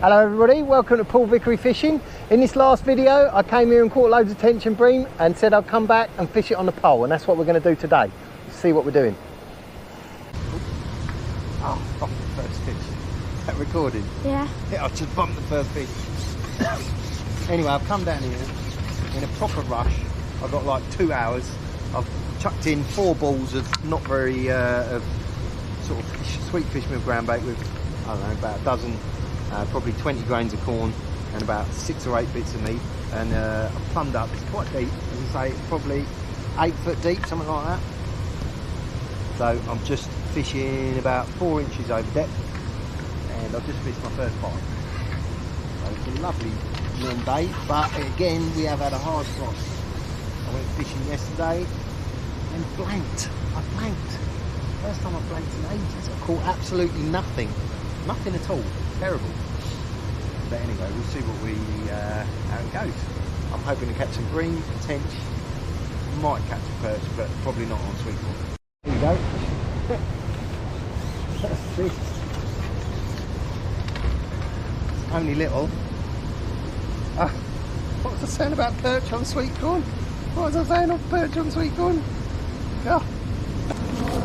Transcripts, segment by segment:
Hello everybody, welcome to Paul Vickery Fishing. In this last video I came here and caught loads of tench and bream and said I'd come back and fish it on the pole, and that's what we're going to do today. Let's see what we're doing. Oh, off the first fish. Is that recording? Yeah. I just bumped the first fish. Anyway, I've come down here in a proper rush. I've got like 2 hours. I've chucked in 4 balls of not very sort of sweet fish meal ground bait with, I don't know, about a dozen, probably 20 grains of corn and about 6 or 8 bits of meat. And I've plumbed up. It's quite deep, as I say. It's probably 8 foot deep, something like that. So I'm just fishing about 4 inches over depth, and I've just fished my first bite. So it's a lovely warm day, but again we have had a hard frost. I went fishing yesterday and blanked. I blanked. First time I blanked in ages. I caught absolutely nothing. Nothing at all. Terrible. But anyway, we'll see what how it goes. I'm hoping to catch some bream, tench, might catch a perch, but probably not on sweet corn. Here we go. It's only little. What was I saying about perch on sweet corn? What was I saying on perch on sweet corn? Yeah.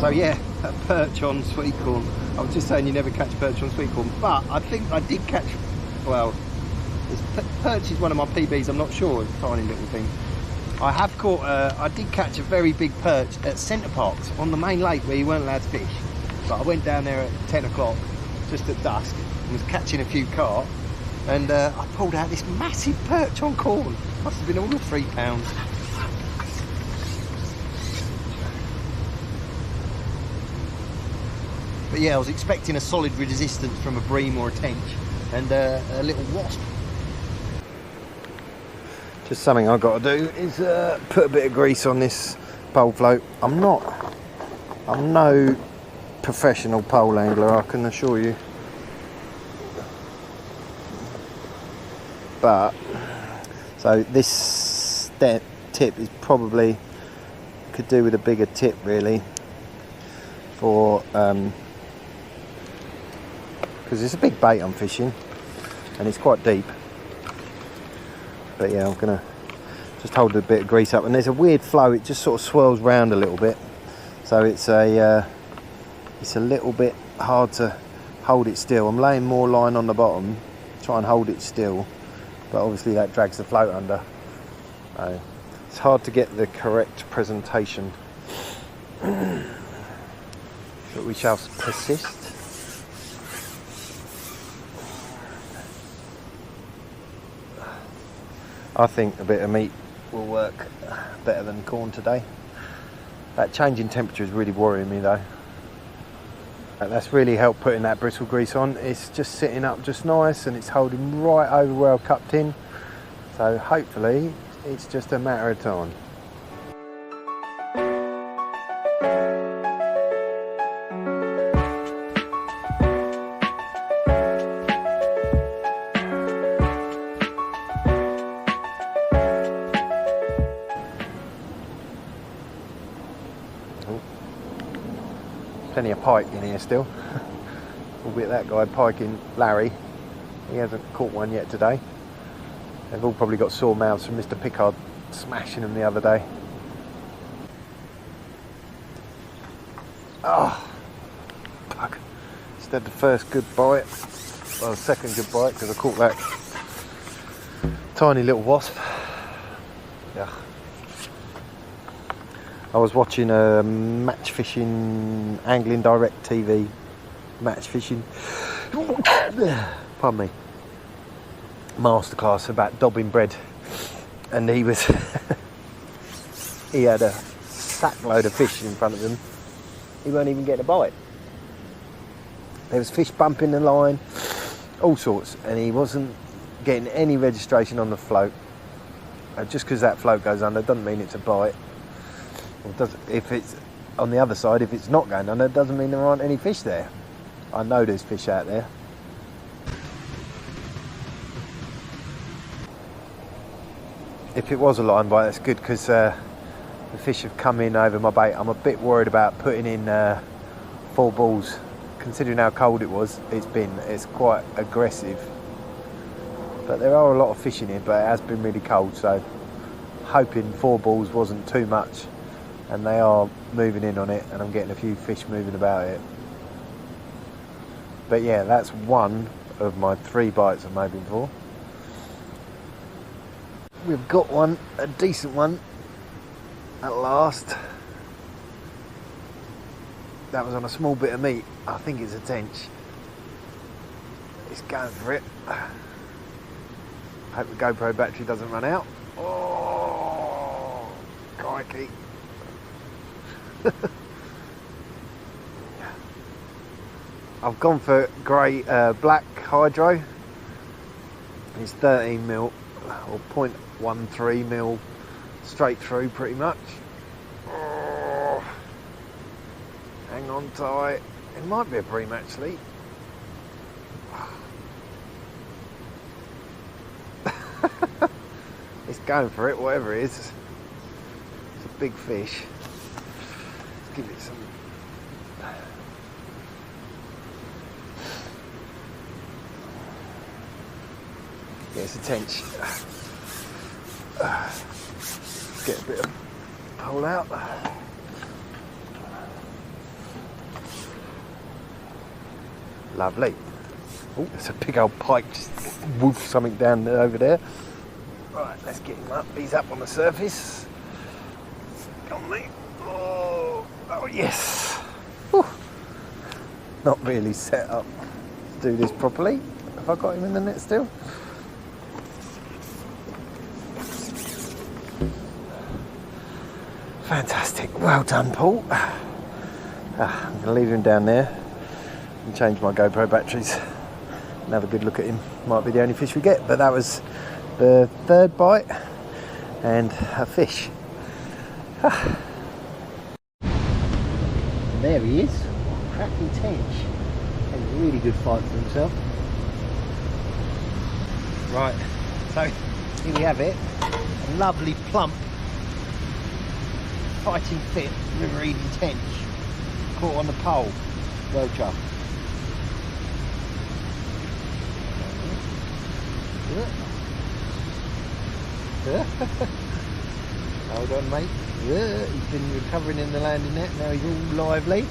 So yeah, a perch on sweet corn. I was just saying you never catch perch on sweet corn, but I think I did catch, well, perch is one of my PBs, I'm not sure, it's a tiny little thing. I have caught, I did catch a very big perch at Centre Parks on the main lake where you weren't allowed to fish. But I went down there at 10 o'clock, just at dusk, and was catching a few carp, and I pulled out this massive perch on corn. Must have been all of 3 pounds. But yeah, I was expecting a solid resistance from a bream or a tench, and a little wasp. Just something I've got to do is put a bit of grease on this pole float. I'm no professional pole angler, I can assure you. But, so this tip is probably, could do with a bigger tip really, for because it's a big bait I'm fishing and it's quite deep. But yeah, I'm gonna just hold a bit of grease up, and there's a weird flow, it just sort of swirls round a little bit, so it's a little bit hard to hold it still. I'm laying more line on the bottom, try and hold it still, but obviously that drags the float under. So it's hard to get the correct presentation, but we shall persist. I think a bit of meat will work better than corn today. That change in temperature is really worrying me though. That's really helped putting that bristle grease on. It's just sitting up just nice, and it's holding right over where I've cupped in. So hopefully it's just a matter of time. Plenty of pike in here still, albeit that guy piking Larry, he hasn't caught one yet today. They've all probably got sore mouths from Mr. Pickard smashing them the other day. Oh, fuck. Just had the first good bite, well, the second good bite, because I caught that tiny little wasp. Yeah. I was watching a match fishing, angling direct TV, match fishing, pardon me, masterclass about dobbing bread, and he was, he had a sack load of fish in front of him, he weren't even getting a bite. There was fish bumping the line, all sorts, and he wasn't getting any registration on the float. Just because that float goes under doesn't mean it's a bite. If it's on the other side, if it's not going under, it doesn't mean there aren't any fish there. I know there's fish out there. If it was a line bite, that's good, because the fish have come in over my bait. I'm a bit worried about putting in 4 balls considering how cold it was, it's quite aggressive But there are a lot of fish in here, but it has been really cold, so hoping 4 balls wasn't too much. And they are moving in on it, and I'm getting a few fish moving about it. But yeah, that's one of my 3 bites I'm hoping for. We've got one, a decent one, at last. That was on a small bit of meat. I think it's a tench. It's going for it. Hope the GoPro battery doesn't run out. Oh, crikey. I've gone for grey black hydro. It's 13mm or 0.13mm straight through pretty much. Oh, hang on tight. It might be a bream actually. It's going for it, whatever it is. It's a big fish. Let's give it some. Yeah, it's a tench. Get a bit of pole out. Lovely. Oh, there's a big old pike just woofed something down there, over there. Right, let's get him up. He's up on the surface. Come on, mate. Oh, oh yes. Whew. Not really set up to do this properly. Have I got him in the net still? Fantastic. Well done, Paul. I'm going to leave him down there and change my GoPro batteries and have a good look at him. Might be the only fish we get, but that was the 3rd bite and a fish. And there he is, cracking tench. Had a really good fight for himself. Right, so here we have it. A lovely plump fighting fit River-Eden tench caught on the pole. Well chuffed. Hold on, mate. He's been recovering in the landing net. Now he's all lively.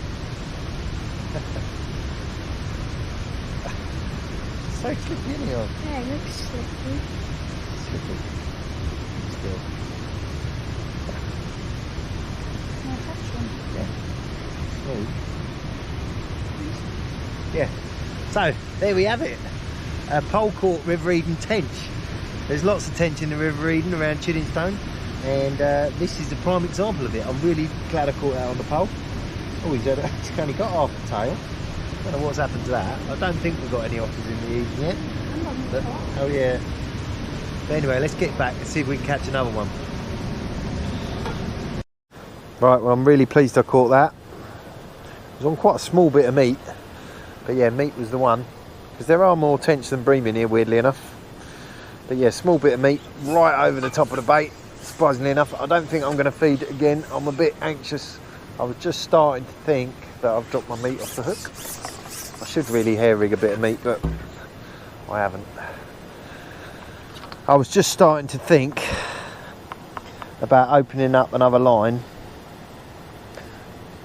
So slippy, isn't he? Yeah, it looks slippy. Slippy. Still. Can I touch him? Yeah. Yeah. So there we have it. A pole caught River-Eden tench. There's lots of tench in the River-Eden around Chiddingstone, and this is the prime example of it. I'm really glad I caught that on the pole. Oh, he's only got half a tail. I don't know what's happened to that. I don't think we've got any otters in the Eden yet. But, oh yeah. But anyway, let's get back and see if we can catch another one. Right, well I'm really pleased I caught that. It was on quite a small bit of meat, but yeah, meat was the one. Because there are more tench than bream in here, weirdly enough. But yeah, small bit of meat right over the top of the bait. Surprisingly enough, I don't think I'm going to feed it again. I'm a bit anxious. I was just starting to think that I've dropped my meat off the hook. I should really hair rig a bit of meat, but I haven't. I was just starting to think about opening up another line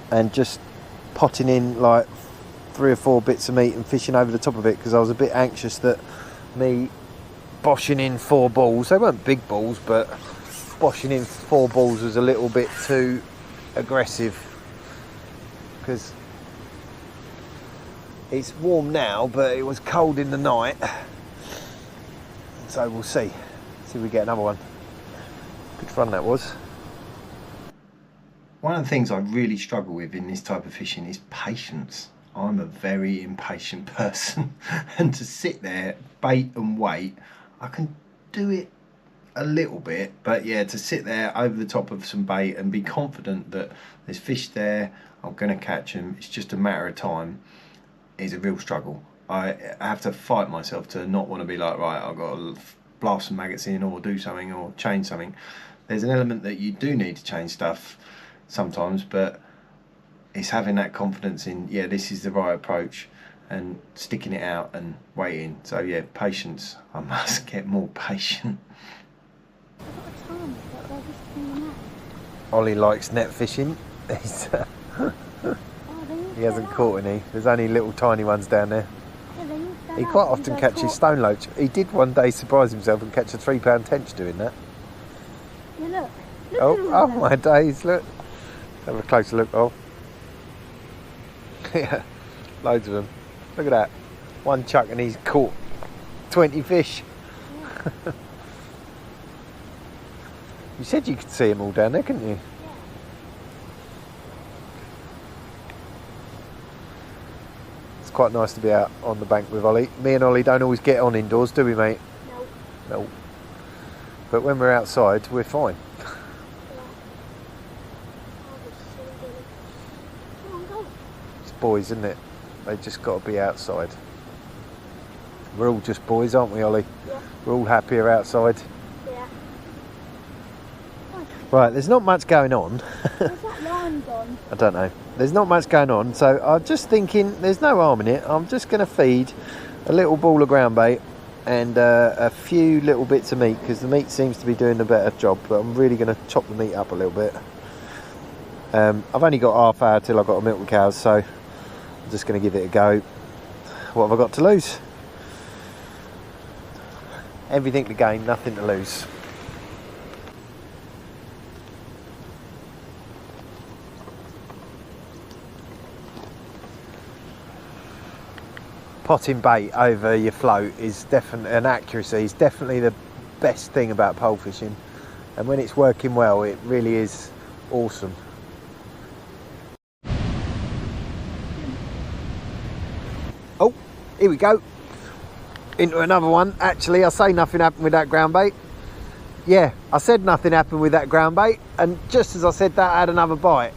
and just potting in like 3 or 4 bits of meat and fishing over the top of it, because I was a bit anxious that me boshing in 4 balls, they weren't big balls, but boshing in 4 balls was a little bit too aggressive, because it's warm now but it was cold in the night, so we'll see if we get another one. Good fun that was. One of the things I really struggle with in this type of fishing is patience. I'm a very impatient person, and to sit there, bait and wait, I can do it a little bit, but yeah, to sit there over the top of some bait and be confident that there's fish there, I'm going to catch them, it's just a matter of time, is a real struggle. I have to fight myself to not want to be like, right, I've got to blast some maggots in or do something or change something. There's an element that you do need to change stuff sometimes, but it's having that confidence in, yeah, this is the right approach, and sticking it out and waiting. So yeah, patience. I must get more patient. Ollie likes net fishing. He's, he hasn't caught any. There's only little tiny ones down there. He quite often catches stone loach. He did one day surprise himself and catch a £3 tench doing that. Yeah, look. Oh my days, look. Have a closer look, oh. Yeah, loads of them. Look at that. One chuck and he's caught 20 fish. Yeah. You said you could see them all down there, couldn't you? Yeah. It's quite nice to be out on the bank with Ollie. Me and Ollie don't always get on indoors, do we, mate? No. No. But when we're outside, we're fine. It's boys, isn't it? They just got to be outside. We're all just boys, aren't we, Ollie? Yeah. We're all happier outside. Yeah. Right, there's not much going on. Where's that line gone? I don't know. There's not much going on, so I'm just thinking there's no harm in it. I'm just going to feed a little ball of ground bait and a few little bits of meat, because the meat seems to be doing a better job, but I'm really going to chop the meat up a little bit. I've only got half hour till I've got to milk the cows, so I'm just going to give it a go. What have I got to lose? Everything to gain, nothing to lose. Potting bait over your float is definitely, and accuracy is definitely the best thing about pole fishing, and when it's working well, it really is awesome. Oh, here we go, into another one. Actually, I say nothing happened with that ground bait. Yeah, I said nothing happened with that ground bait, and just as I said that, I had another bite.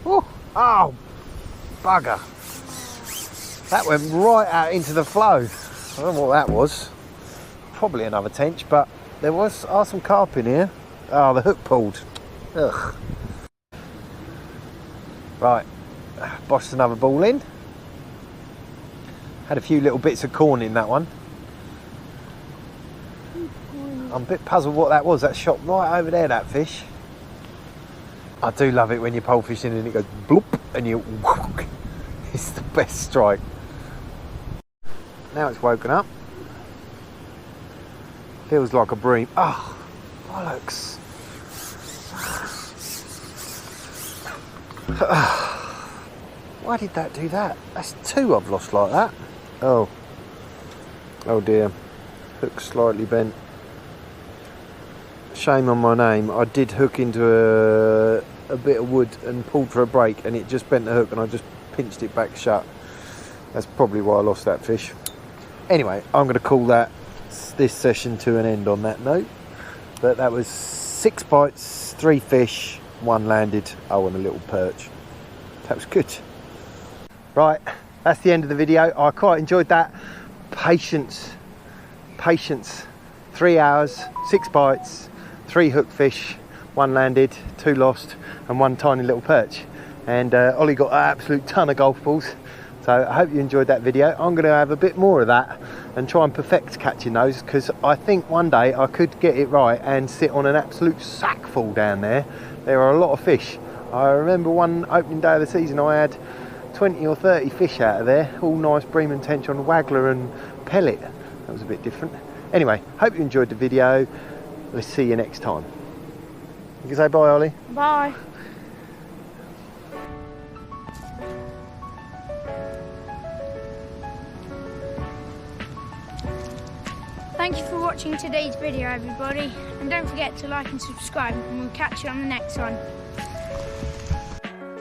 Oh, bugger. That went right out into the flow. I don't know what that was. Probably another tench, but there are some carp in here. Oh, the hook pulled. Ugh. Right, bossed another ball in. Had a few little bits of corn in that one. I'm a bit puzzled what that was. That shot right over there, that fish. I do love it when you're pole fishing and it goes bloop and you whook. It's the best strike. Now it's woken up. Feels like a bream. Oh, bollocks. Why did that do that? That's two I've lost like that. Oh. Oh dear. Hook slightly bent. Shame on my name. I did hook into a bit of wood and pulled for a break, and it just bent the hook and I just pinched it back shut. That's probably why I lost that fish. Anyway, I'm going to call this session to an end on that note. But that was 6 bites, 3 fish, 1 landed. Oh, and a little perch. That was good. Right, that's the end of the video. I quite enjoyed that. Patience. 3 hours, 6 bites, 3 hook fish, 1 landed, 2 lost, and 1 tiny little perch. And Ollie got an absolute ton of golf balls. So I hope you enjoyed that video. I'm going to have a bit more of that and try and perfect catching those, because I think one day I could get it right and sit on an absolute sack full down there. There are a lot of fish. I remember one opening day of the season I had 20 or 30 fish out of there, all nice bream and tench on waggler and pellet. That was a bit different. Anyway, hope you enjoyed the video. Let's see you next time. You can say bye, Ollie. Bye. Thank you for watching today's video, everybody, and don't forget to like and subscribe, and we'll catch you on the next one.